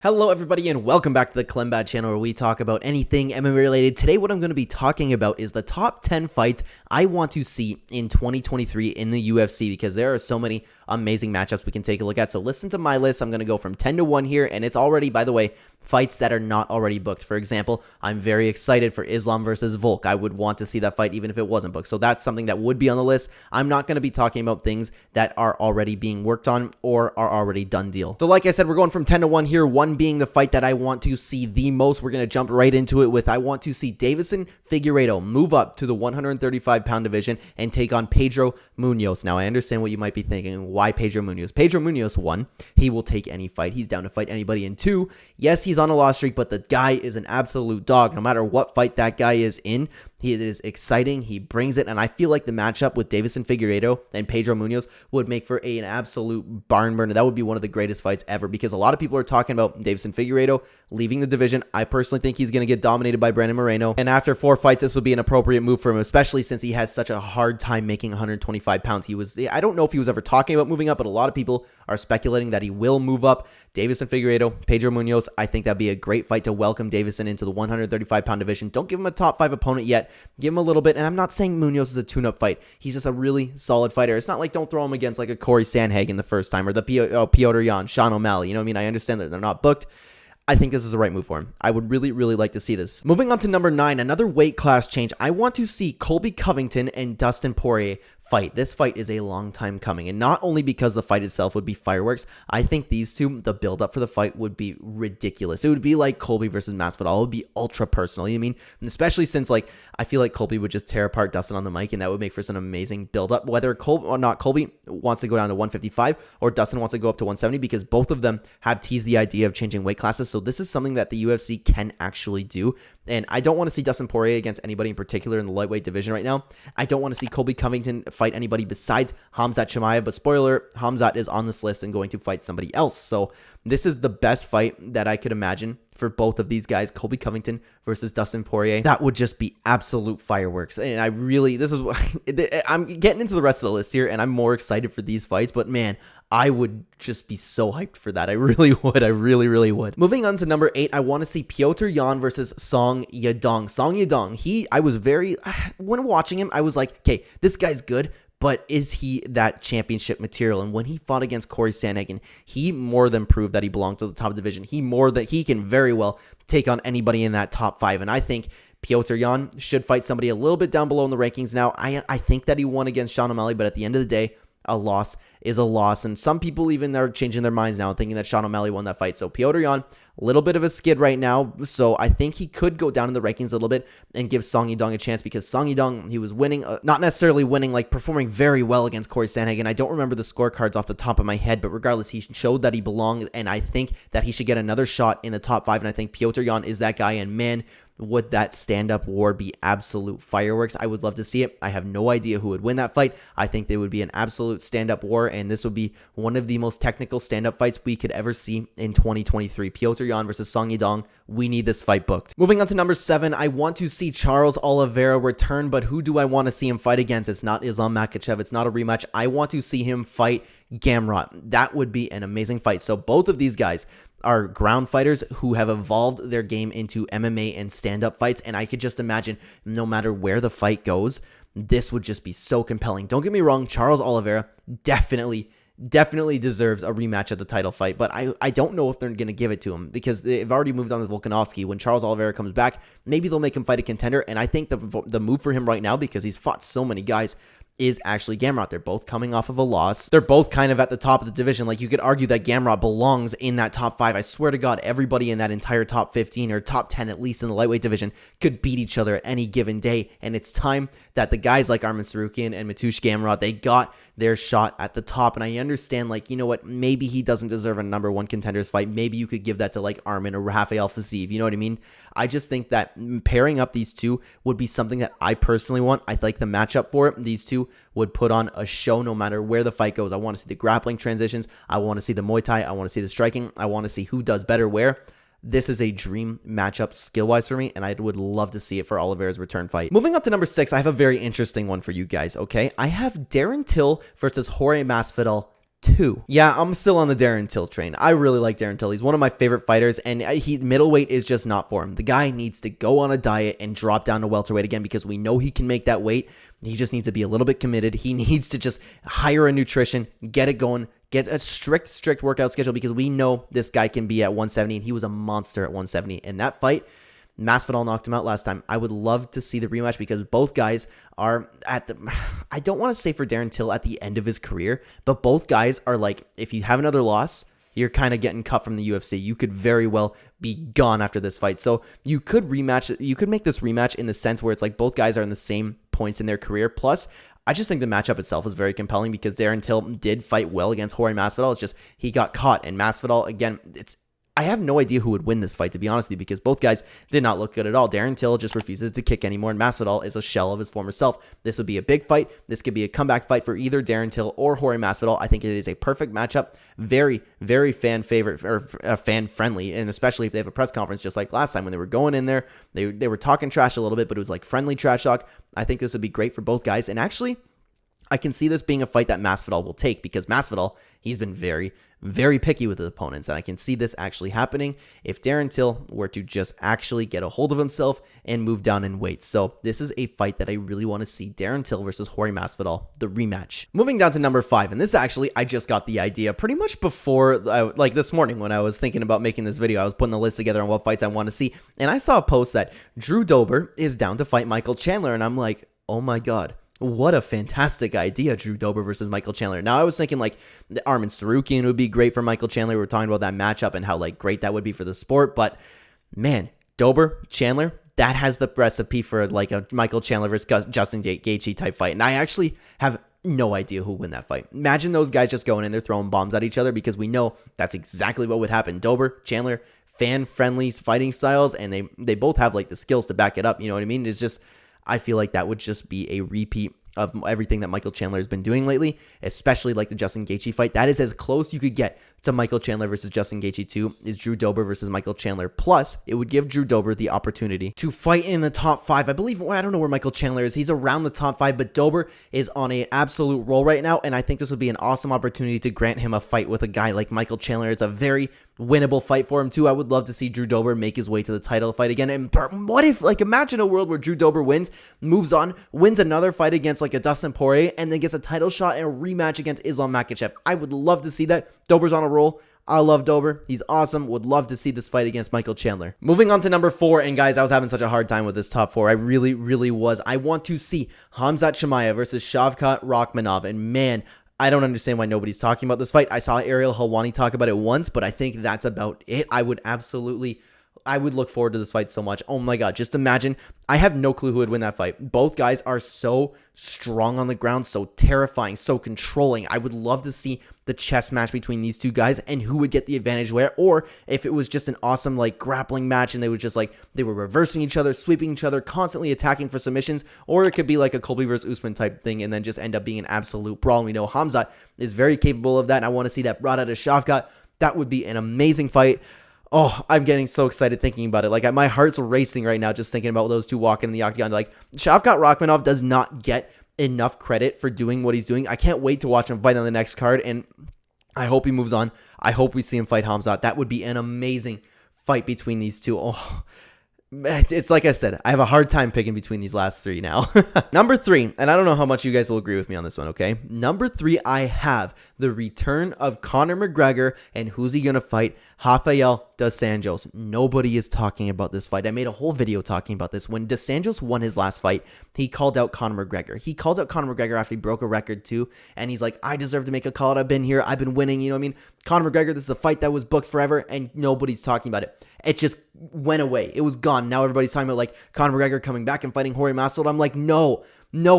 Hello everybody and welcome back to the Klembad channel where we talk about anything MMA related. Today what I'm going to be talking about is the top 10 fights I want to see in 2023 in the UFC because there are so many amazing matchups we can take a look at. So listen to my list. I'm going to go from 10 to 1 here, and it's already, by the way, fights that are not already booked. For example, I'm very excited for Islam versus Volk. I would want to see that fight even if it wasn't booked. So that's something that would be on the list. I'm not going to be talking about things that are already being worked on or are already done deal. So like I said, we're going from 10 to 1 here, 1 being the fight that I want to see the most. We're going to jump right into it with I want to see Deiveson Figueiredo move up to the 135-pound division and take on Pedro Munhoz. Now, I understand what you might be thinking. Why Pedro Munhoz? Pedro Munhoz, 1, he will take any fight. He's down to fight anybody. And 2, yes, he's on a loss streak, but the guy is an absolute dog. No matter what fight that guy is in, it is exciting. He brings it, and I feel like the matchup with Deiveson Figueiredo and Pedro Munhoz would make for an absolute barn burner. That would be one of the greatest fights ever because a lot of people are talking about Deiveson Figueiredo leaving the division. I personally think he's going to get dominated by Brandon Moreno, and after 4 fights, this would be an appropriate move for him, especially since he has such a hard time making 125 pounds. I don't know if he was ever talking about moving up, but a lot of people are speculating that he will move up. Deiveson Figueiredo, Pedro Munhoz, I think that'd be a great fight to welcome Deiveson into the 135-pound division. Don't give him a top 5 opponent yet. Give him a little bit, and I'm not saying Munhoz is a tune-up fight. He's just a really solid fighter. It's not like don't throw him against like a Corey Sandhagen the first time or the Piotr Jan, Sean O'Malley. You know what I mean? I understand that they're not booked. I think this is the right move for him. I would really, really like to see this. Moving on to number 9, another weight class change. I want to see Colby Covington and Dustin Poirier fight. This fight is a long time coming, and not only because the fight itself would be fireworks. I think these two, the build up for the fight would be ridiculous. It would be like Colby versus Masvidal. It would be ultra personal. You know what I mean? And especially since like I feel like Colby would just tear apart Dustin on the mic, and that would make for some amazing build up. Whether Colby or not, Colby wants to go down to 155 or Dustin wants to go up to 170 because both of them have teased the idea of changing weight classes. So this is something that the UFC can actually do. And I don't want to see Dustin Poirier against anybody in particular in the lightweight division right now. I don't want to see Colby Covington fight anybody besides Khamzat Chimaev. But spoiler, Khamzat is on this list and going to fight somebody else. So this is the best fight that I could imagine for both of these guys, Colby Covington versus Dustin Poirier. That would just be absolute fireworks. And I'm getting into the rest of the list here, and I'm more excited for these fights. But man, I would just be so hyped for that. I really would. I really, really would. Moving on to number 8, I want to see Piotr Jan versus Song Yadong. Song Yadong, when watching him, I was like, okay, this guy's good, but is he that championship material? And when he fought against Corey Sandhagen, he more than proved that he belonged to the top division. He can very well take on anybody in that top 5. And I think Piotr Jan should fight somebody a little bit down below in the rankings. Now, I think that he won against Sean O'Malley, but at the end of the day, a loss is a loss. And some people even are changing their minds now, thinking that Sean O'Malley won that fight. So Piotr Jan, a little bit of a skid right now. So I think he could go down in the rankings a little bit and give Song Yadong a chance because Song Yadong, he was winning, not necessarily winning, like performing very well against Corey Sandhagen. I don't remember the scorecards off the top of my head, but regardless, he showed that he belonged. And I think that he should get another shot in the top 5. And I think Piotr Jan is that guy. And man, would that stand-up war be absolute fireworks? I would love to see it. I have no idea who would win that fight. I think there would be an absolute stand-up war, and this would be one of the most technical stand-up fights we could ever see in 2023. Piotr Jan versus Song Yadong. We need this fight booked. Moving on to number 7, I want to see Charles Oliveira return, but who do I want to see him fight against? It's not Islam Makhachev. It's not a rematch. I want to see him fight Gamrot. That would be an amazing fight. So both of these guys are ground fighters who have evolved their game into MMA and stand-up fights, and I could just imagine no matter where the fight goes, this would just be so compelling. Don't get me wrong, Charles Oliveira definitely deserves a rematch at the title fight, but I don't know if they're going to give it to him because they've already moved on with Volkanovski. When Charles Oliveira comes back, maybe they'll make him fight a contender, and I think the move for him right now, because he's fought so many guys, is actually Gamrot. They're both coming off of a loss. They're both kind of at the top of the division. Like, you could argue that Gamrot belongs in that top 5. I swear to God, everybody in that entire top 15 or top 10, at least in the lightweight division, could beat each other at any given day. And it's time that the guys like Arman Tsarukyan and Mateusz Gamrot, they got their shot at the top. And I understand, like, you know what, maybe he doesn't deserve a number 1 contenders fight. Maybe you could give that to like Arman or Rafael Fiziev. You know what I mean? I just think that pairing up these two would be something that I personally want. I like the matchup for it. These two would put on a show no matter where the fight goes. I want to see the grappling transitions. I want to see the Muay Thai. I want to see the striking. I want to see who does better where. This is a dream matchup skill-wise for me, and I would love to see it for Oliveira's return fight. Moving up to number 6, I have a very interesting one for you guys, okay? I have Darren Till versus Jorge Masvidal 2. Yeah, I'm still on the Darren Till train. I really like Darren Till. He's one of my favorite fighters, and middleweight is just not for him. The guy needs to go on a diet and drop down to welterweight again because we know he can make that weight. He just needs to be a little bit committed. He needs to just hire a nutrition, get it going, get a strict workout schedule because we know this guy can be at 170, and he was a monster at 170. In that fight, Masvidal knocked him out last time. I would love to see the rematch because both guys are at the, I don't want to say for Darren Till at the end of his career, but both guys are like, if you have another loss, you're kind of getting cut from the UFC. You could very well be gone after this fight. So you could make this rematch in the sense where it's like both guys are in the same points in their career. Plus, I just think the matchup itself is very compelling because Darren Till did fight well against Jorge Masvidal. It's just he got caught, and Masvidal, again, I have no idea who would win this fight, to be honest with you, because both guys did not look good at all. Darren Till just refuses to kick anymore, and Masvidal is a shell of his former self. This would be a big fight. This could be a comeback fight for either Darren Till or Jorge Masvidal. I think it is a perfect matchup. Very, very fan favorite or fan friendly, and especially if they have a press conference just like last time when they were going in there, they were talking trash a little bit, but it was like friendly trash talk. I think this would be great for both guys, and actually, I can see this being a fight that Masvidal will take because Masvidal, he's been very, very picky with his opponents, and I can see this actually happening if Darren Till were to just actually get a hold of himself and move down in weight. So this is a fight that I really want to see, Darren Till versus Jorge Masvidal, the rematch. Moving down to number 5, and this actually, I just got the idea pretty much before, like this morning when I was thinking about making this video. I was putting the list together on what fights I want to see, and I saw a post that Drew Dober is down to fight Michael Chandler, and I'm like, oh my god. What a fantastic idea, Drew Dober versus Michael Chandler. Now, I was thinking like Arman Tsarukyan would be great for Michael Chandler. We were talking about that matchup and how like great that would be for the sport. But man, Dober, Chandler, that has the recipe for like a Michael Chandler versus Justin Gaethje type fight. And I actually have no idea who would win that fight. Imagine those guys just going in there throwing bombs at each other because we know that's exactly what would happen. Dober, Chandler, fan-friendly fighting styles, and they both have like the skills to back it up. You know what I mean? It's just, I feel like that would just be a repeat of everything that Michael Chandler has been doing lately, especially like the Justin Gaethje fight. That is as close you could get to Michael Chandler versus Justin Gaethje 2 is Drew Dober versus Michael Chandler. Plus, it would give Drew Dober the opportunity to fight in the top 5. I believe, I don't know where Michael Chandler is. He's around the top 5, but Dober is on an absolute roll right now, and I think this would be an awesome opportunity to grant him a fight with a guy like Michael Chandler. It's a very winnable fight for him too. I would love to see Drew Dober make his way to the title fight again. And what if, like, imagine a world where Drew Dober wins, moves on, wins another fight against like a Dustin Poirier, and then gets a title shot and a rematch against Islam Makhachev. I would love to see that. Dober's on a roll. I love Dober. He's awesome. Would love to see this fight against Michael Chandler. Moving on to number 4, and guys, I was having such a hard time with this top 4. I really, really was. I want to see Khamzat Chimaev versus Shavkat Rakhmonov, and man, I don't understand why nobody's talking about this fight. I saw Ariel Helwani talk about it once, but I think that's about it. I would look forward to this fight so much. Oh my god, just imagine. I have no clue who would win that fight. Both guys are so strong on the ground, so terrifying, so controlling. I would love to see the chess match between these two guys and who would get the advantage where, or if it was just an awesome like grappling match and they would just like, they were reversing each other, sweeping each other, constantly attacking for submissions, or it could be like a Colby versus Usman type thing and then just end up being an absolute brawl. And we know Khamzat is very capable of that, and I want to see that brought out of Shavkat. That would be an amazing fight. Oh, I'm getting so excited thinking about it. Like, my heart's racing right now just thinking about those two walking in the octagon. Like, Shavkat Rakhmonov does not get enough credit for doing what he's doing. I can't wait to watch him fight on the next card, and I hope he moves on. I hope we see him fight Khamzat. That would be an amazing fight between these two. Oh, it's like I said, I have a hard time picking between these last 3 now. Number 3, and I don't know how much you guys will agree with me on this one, okay? Number 3, I have the return of Conor McGregor, and who's he gonna fight? Rafael Dos Anjos. Nobody is talking about this fight. I made a whole video talking about this. When Dos Anjos won his last fight, he called out Conor McGregor. He called out Conor McGregor after he broke a record too, and he's like, I deserve to make a call out. I've been here. I've been winning. You know what I mean? Conor McGregor, this is a fight that was booked forever, and nobody's talking about it. It just went away. It was gone. Now everybody's talking about like Conor McGregor coming back and fighting Jorge Masvidal. I'm like, no,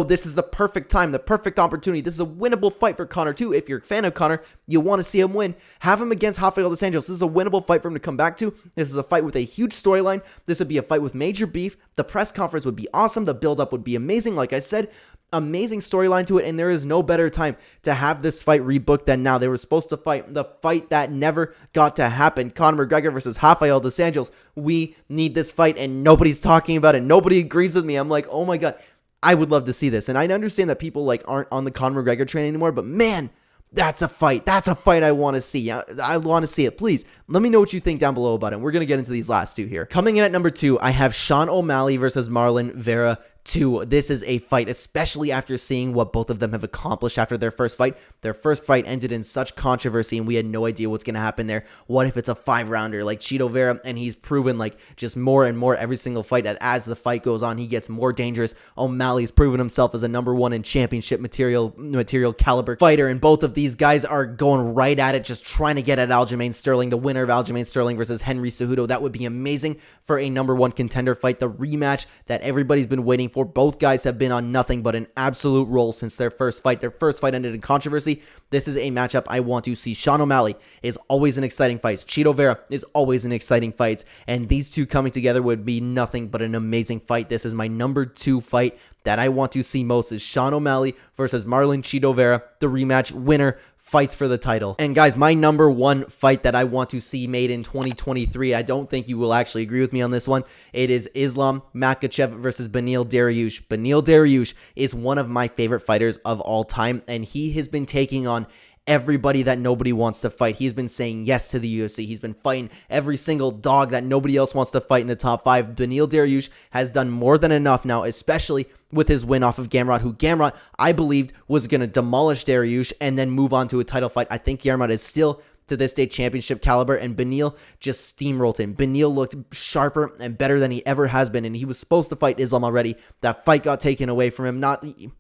this is the perfect time, the perfect opportunity. This is a winnable fight for Conor too. If you're a fan of Conor, you want to see him win. Have him against Rafael Dos Anjos. This is a winnable fight for him to come back to. This is a fight with a huge storyline. This would be a fight with major beef. The press conference would be awesome. The build-up would be amazing. Like I said, amazing storyline to it, and there is no better time to have this fight rebooked than now. They were supposed to fight the fight that never got to happen. Conor McGregor versus Rafael Dos Anjos. We need this fight, and nobody's talking about it. Nobody agrees with me. I'm like, oh my god, I would love to see this. And I understand that people like aren't on the Conor McGregor train anymore, but man, That's a fight. That's a fight I want to see. I want to see it. Please let me know what you think down below about it. We're going to get into these last two here. Coming in at number 2, I have Sean O'Malley versus Marlon Vera 2. This is a fight, especially after seeing what both of them have accomplished after their first fight. Their first fight ended in such controversy, and we had no idea what's going to happen there. What if it's a 5-rounder like Chito Vera, and he's proven like just more and more every single fight that as the fight goes on, he gets more dangerous. O'Malley's proven himself as a #1 in championship material caliber fighter, and both of these guys are going right at it, just trying to get at Aljamain Sterling. The winner of Aljamain Sterling versus Henry Cejudo, that would be amazing for a #1 contender fight. The rematch that everybody's been waiting for. Both guys have been on nothing but an absolute roll since their first fight. Their first fight ended in controversy. This is a matchup I want to see. Sean O'Malley is always an exciting fight. Chito Vera is always an exciting fight, and these two coming together would be nothing but an amazing fight. This is my number 2 fight that I want to see most, is Sean O'Malley versus Marlon Chito Vera. The rematch, winner fights for the title. And guys, my number 1 fight that I want to see made in 2023, I don't think you will actually agree with me on this one. It is Islam Makhachev versus Beneil Dariush. Beneil Dariush is one of my favorite fighters of all time, and he has been taking on everybody that nobody wants to fight. He's been saying yes to the UFC. He's been fighting every single dog that nobody else wants to fight in the top 5. Beneil Dariush has done more than enough now, especially with his win off of Gamrot, who Gamrot, I believed, was going to demolish Dariush and then move on to a title fight. I think Gamrot is still, to this day, championship caliber, and Beneil just steamrolled him. Beneil looked sharper and better than he ever has been, and he was supposed to fight Islam already. That fight got taken away from him.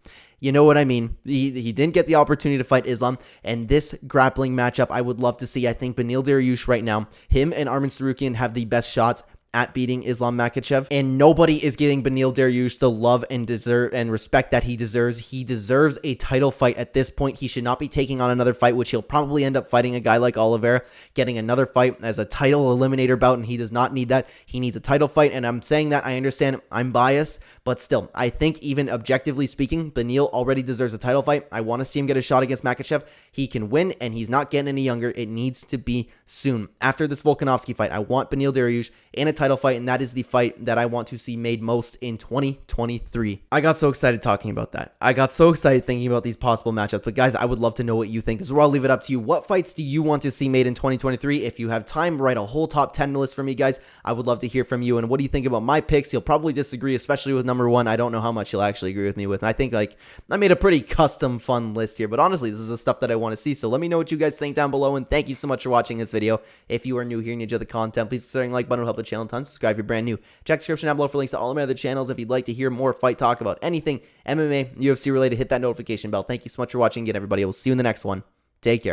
You know what I mean? He didn't get the opportunity to fight Islam, and this grappling matchup I would love to see. I think Beneil Dariush right now, him and Arman Tsarukyan have the best shots at beating Islam Makhachev, and nobody is giving Beneil Dariush the love and respect that he deserves. He deserves a title fight at this point. He should not be taking on another fight, which he'll probably end up fighting a guy like Oliveira, getting another fight as a title eliminator bout, and he does not need that. He needs a title fight, and I'm saying that, I understand I'm biased, but still, I think even objectively speaking, Beneil already deserves a title fight. I want to see him get a shot against Makhachev. He can win, and he's not getting any younger. It needs to be soon. After this Volkanovski fight, I want Beneil Dariush in a title fight, and that is the fight that I want to see made most in 2023. I got so excited talking about that. I got so excited thinking about these possible matchups, but guys, I would love to know what you think. This is where I'll leave it up to you. What fights do you want to see made in 2023? If you have time, write a whole top 10 list for me, guys. I would love to hear from you, and what do you think about my picks? You'll probably disagree, especially with number 1. I don't know how much you'll actually agree with me with. I think like I made a pretty custom fun list here, but honestly, this is the stuff that I want to see, so let me know what you guys think down below, and thank you so much for watching this video. If you are new here and you enjoy the content, please consider the like button will help the channel a ton. Subscribe if you're brand new. Check the description down below for links to all of my other channels. If you'd like to hear more fight talk about anything MMA, UFC related, hit that notification bell. Thank you so much for watching again, everybody. I will see you in the next one. Take care.